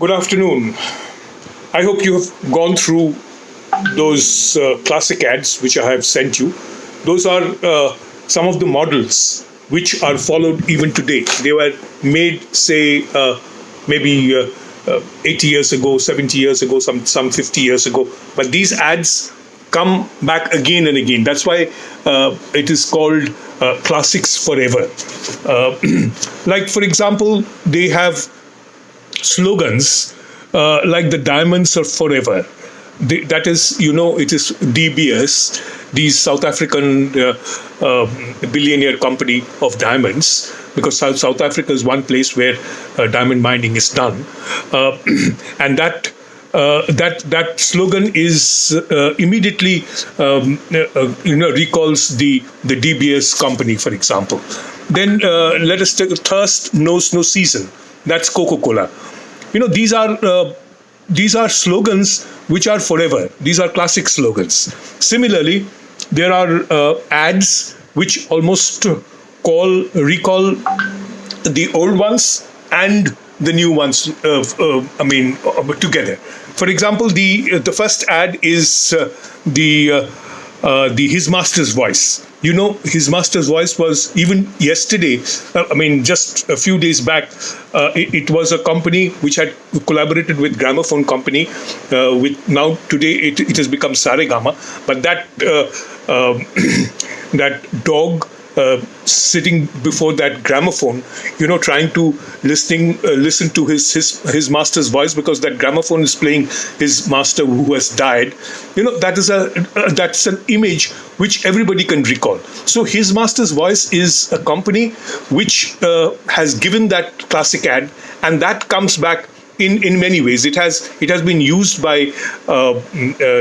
Good afternoon. I hope you have gone through those classic ads which I have sent you. Those are some of the models which are followed even today. They were made, say, maybe 80 years ago, 70 years ago, some 50 years ago. But these ads come back again and again. That's why it is called classics forever. Like, for example, they have slogans like the diamonds are forever. That is, it is DBS, the South African billionaire company of diamonds, because South Africa is one place where diamond mining is done, and that slogan is immediately recalls the DBS company, for example. Then let us take thirst knows no season. That's Coca-Cola. These are slogans which are forever. These are classic slogans. Similarly, there are ads which almost recall the old ones and the new ones. Together. For example, the first ad is His Master's Voice. His Master's Voice was, even yesterday, just a few days back, it was a company which had collaborated with Gramophone company. Now today it has become Saregama. But that that dog sitting before that gramophone, trying to listen to his master's voice, because that gramophone is playing his master who has died. That's an image which everybody can recall. So His Master's Voice is a company which has given that classic ad, and that comes back in many ways. It has been used by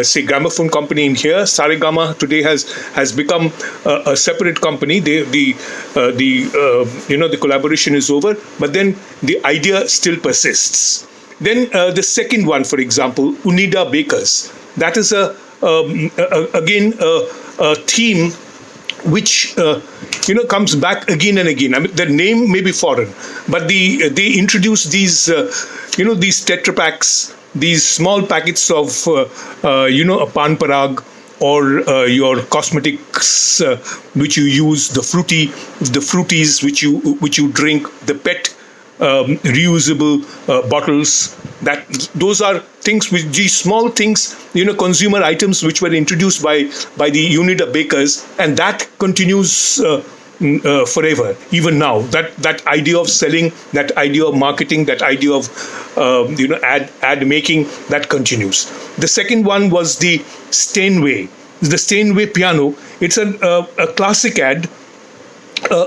say Gramophone company in here. Saregama today has become a separate company. The collaboration is over, but then the idea still persists. Then the second one, for example, Unida Bakers. That is again a theme which comes back again and again. The name may be foreign, but they introduce these these Tetra Paks, these small packets of a pan parag, or your cosmetics which you use, the fruities which you drink, the PET reusable bottles. Those are things which, these small things, consumer items which were introduced by the Unida Bakers, and that continues forever, even now. That idea of selling, that idea of marketing, that idea of ad making, that continues. The second one was the Steinway piano. It's a classic ad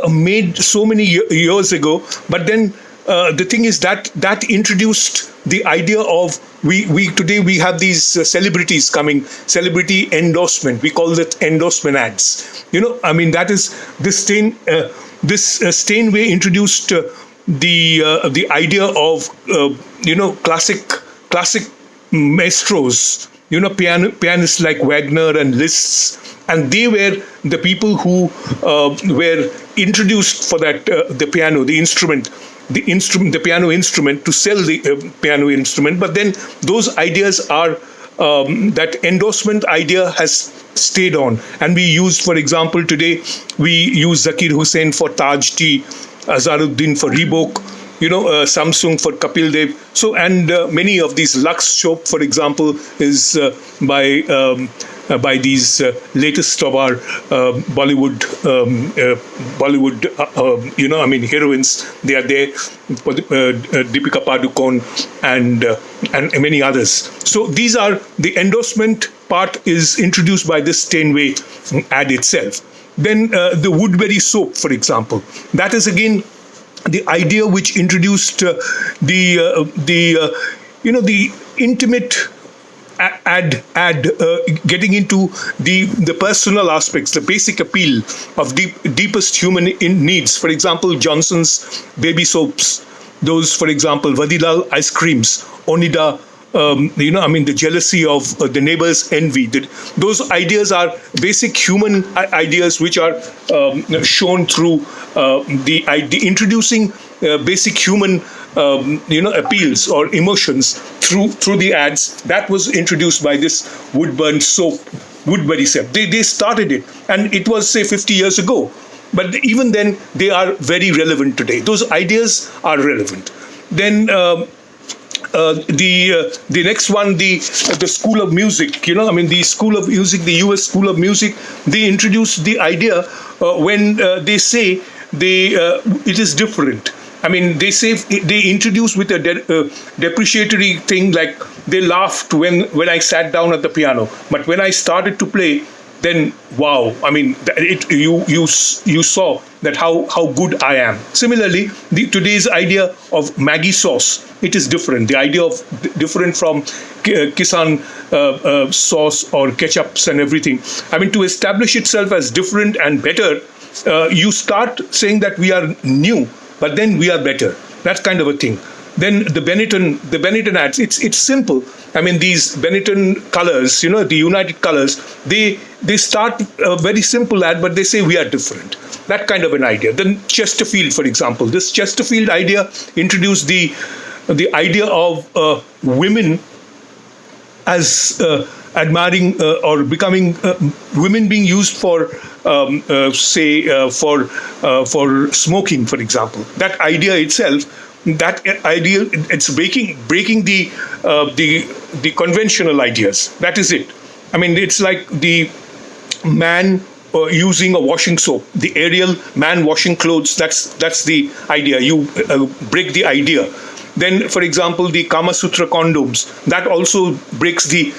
made so many years ago, but then the thing is that introduced the idea of today we have these celebrities coming, celebrity endorsement. We call that endorsement ads. That is this Steinway introduced the idea of classic maestros. Pianists like Wagner and Liszt, and they were the people who were introduced for that the piano, the piano instrument, to sell the piano instrument. But then those ideas are that endorsement idea has stayed on, and we used, for example, today we use Zakir Hussain for Taj Tea, Azharuddin for Reebok, Samsung for Kapil Dev. So, and many of these Lux soap, for example, is by these latest of our Bollywood heroines. They are there, Deepika Padukone and many others. So these are the endorsement part is introduced by this Steinway ad itself. Then the Woodbury soap, for example, that is again the idea which introduced the intimate ad getting into the personal aspects, the basic appeal of deepest human needs. For example, Johnson's baby soaps, those, for example, Vadilal ice creams, Onida, the jealousy of the neighbor's envy. Those ideas are basic human ideas which are shown through the introducing basic human appeals or emotions through the ads. That was introduced by this Woodburn soap, Woodbury soap. They started it, and it was say 50 years ago. But even then, they are very relevant today. Those ideas are relevant. Then the next one, the School of Music. The School of Music, the U.S. School of Music, they introduced the idea when they say it is different. They say they introduce with a depreciatory thing, like they laughed when I sat down at the piano, but when I started to play, then wow! You saw that how good I am. Similarly, today's idea of Maggie sauce, it is different. The idea of different from Kisan sauce or ketchups and everything. To establish itself as different and better, you start saying that we are new, but then we are better. That kind of a thing. Then the Benetton ads, it's simple. These Benetton colors, the United Colors, they start a very simple ad, but they say we are different. That kind of an idea. Then Chesterfield, for example, this Chesterfield idea introduced the idea of women as admiring or becoming women being used for for smoking, for example. That idea itself. That idea, it's breaking the conventional ideas. That is it. It's like the man using a washing soap, the Ariel man washing clothes. That's the idea. You break the idea. Then, for example, the Kama Sutra condoms, that also breaks the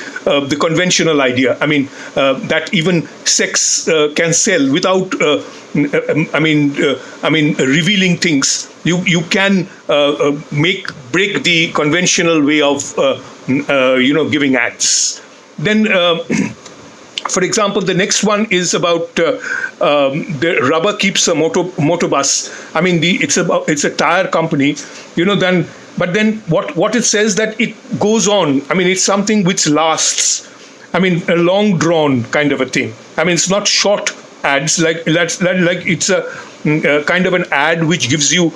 conventional idea. That even sex can sell without revealing things. You can break the conventional way of giving ads. Then, for example, the next one is about the rubber keeps a motor bus. It's a tire company, But then what it says that it goes on. It's something which lasts. A long drawn kind of a thing. It's not short ads like it's a kind of an ad which gives you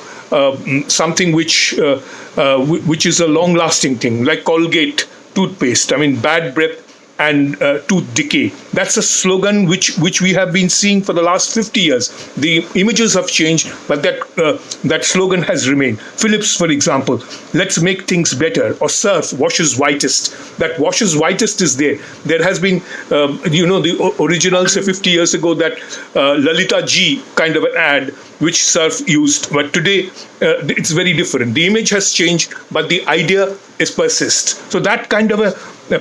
something which is a long lasting thing, like Colgate toothpaste. Bad breath and tooth decay. That's a slogan which we have been seeing for the last 50 years. The images have changed, but that slogan has remained. Philips, for example, let's make things better. Or Surf, washes whitest. That washes whitest is there. There has been, the original, say 50 years ago, that Lalita G kind of an ad which Surf used. But today, it's very different. The image has changed, but the idea is persists. So that kind of a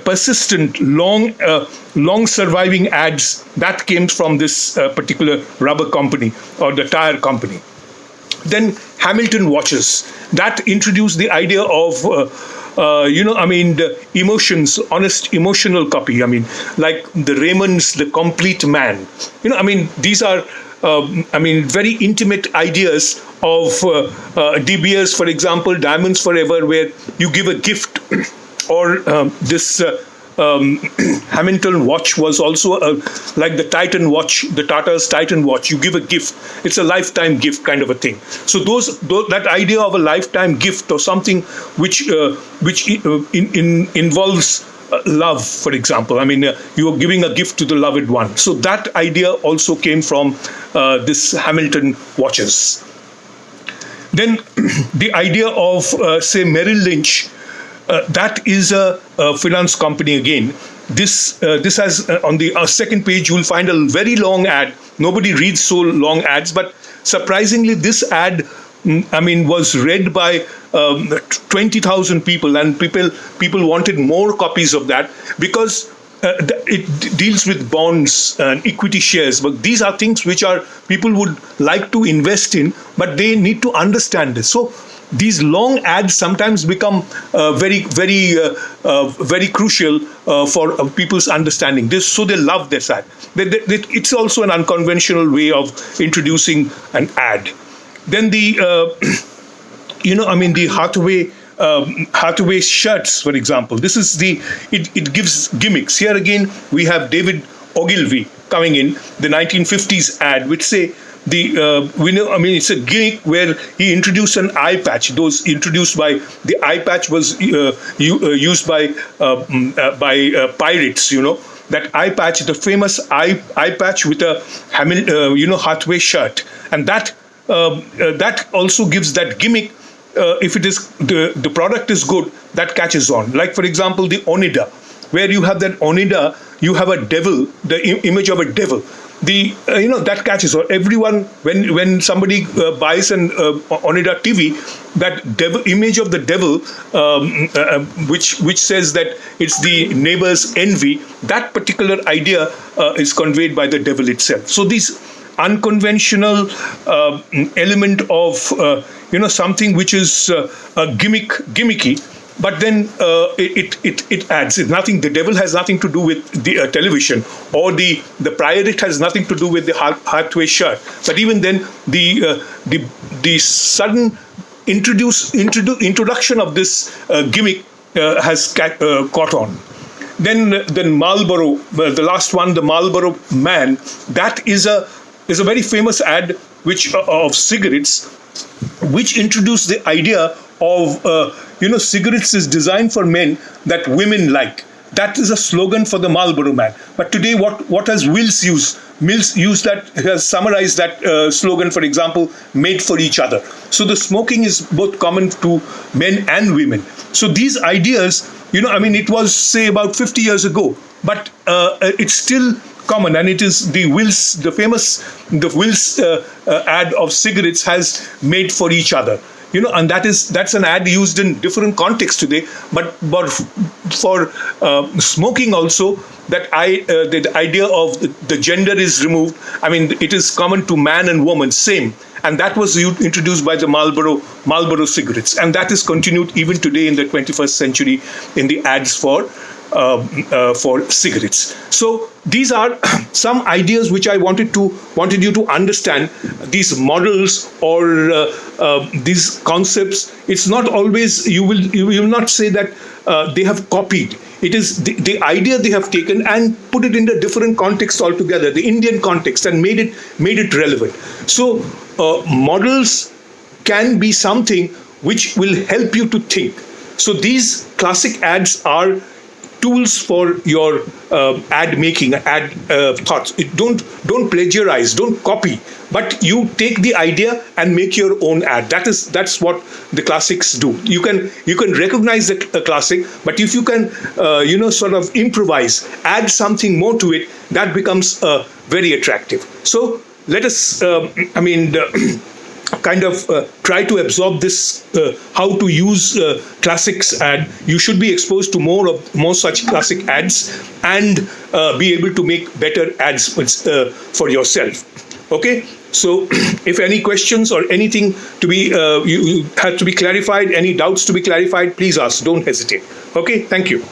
persistent, long surviving ads, that came from this particular rubber company or the tire company. Then Hamilton watches, that introduced the idea of the emotions, honest emotional copy. Like the Raymonds, the complete man. These are very intimate ideas of De Beers, for example, Diamonds Forever, where you give a gift. Or this Hamilton watch was also like the Titan watch, the Tata's Titan watch. You give a gift; it's a lifetime gift kind of a thing. So that idea of a lifetime gift or something which involves love, for example. You are giving a gift to the loved one. So that idea also came from this Hamilton watches. Then the idea of say Merrill Lynch. That is a finance company again. This has on the second page, you will find a very long ad. Nobody reads so long ads, but surprisingly, this ad, was read by 20,000 people, and people wanted more copies of that because it deals with bonds and equity shares. But these are things which people would like to invest in, but they need to understand this. So these long ads sometimes become very crucial for people's understanding this. So they love this ad. It's also an unconventional way of introducing an ad. Then the the Hathaway shirts, for example. This is it gives gimmicks. Here again we have David Ogilvy coming in, the 1950s ad, which say we know. I mean, it's a gimmick where he introduced an eye patch. Those introduced by the eye patch was used by pirates. That eye patch, the famous eye patch with a Hathaway shirt, and that also gives that gimmick. If it is the product is good, that catches on. Like for example, the Onida, where you have that Onida, you have a devil, the image of a devil. The that catches on. Everyone, when somebody buys an Onida TV, that devil image of the devil, which says that it's the neighbor's envy, that particular idea is conveyed by the devil itself. So these unconventional element of something which is gimmicky, but then it adds. It's nothing. The devil has nothing to do with the television, or the pirate has nothing to do with the Hathaway shirt. But even then, the sudden introduction of this gimmick has caught on. Then Marlboro, the last one, the Marlboro Man. That is a very famous ad of cigarettes, which introduced the idea of cigarettes is designed for men that women like. That is a slogan for the Marlboro Man. But today, what has Wills used? Mills has summarized that slogan, for example, made for each other. So the smoking is both common to men and women. So these ideas, it was, say, about 50 years ago, but it's still common, and it is the famous Wills ad of cigarettes has made for each other. And that's an ad used in different contexts today. But for smoking also, that the idea of the gender is removed. I mean, it is common to man and woman, same. And that was introduced by the Marlboro cigarettes, and that is continued even today in the 21st century in the ads for cigarettes. So these are some ideas which I wanted you to understand. These models or these concepts. It's not always you will not say that they have copied. It is the idea they have taken and put it in a different context altogether, the Indian context, and made it relevant. So models can be something which will help you to think. So these classic ads are tools for your ad making, ad thoughts. Don't plagiarize, don't copy, but you take the idea and make your own ad. That's what the classics do. You can recognize the classic, but if you can sort of improvise, add something more to it, that becomes very attractive. So let us kind of try to absorb this, how to use classics ad. You should be exposed to more such classic ads and be able to make better ads for yourself. Okay, so if any questions or anything to be you had to be clarified, any doubts to be clarified, please ask. Don't hesitate. Okay, thank you.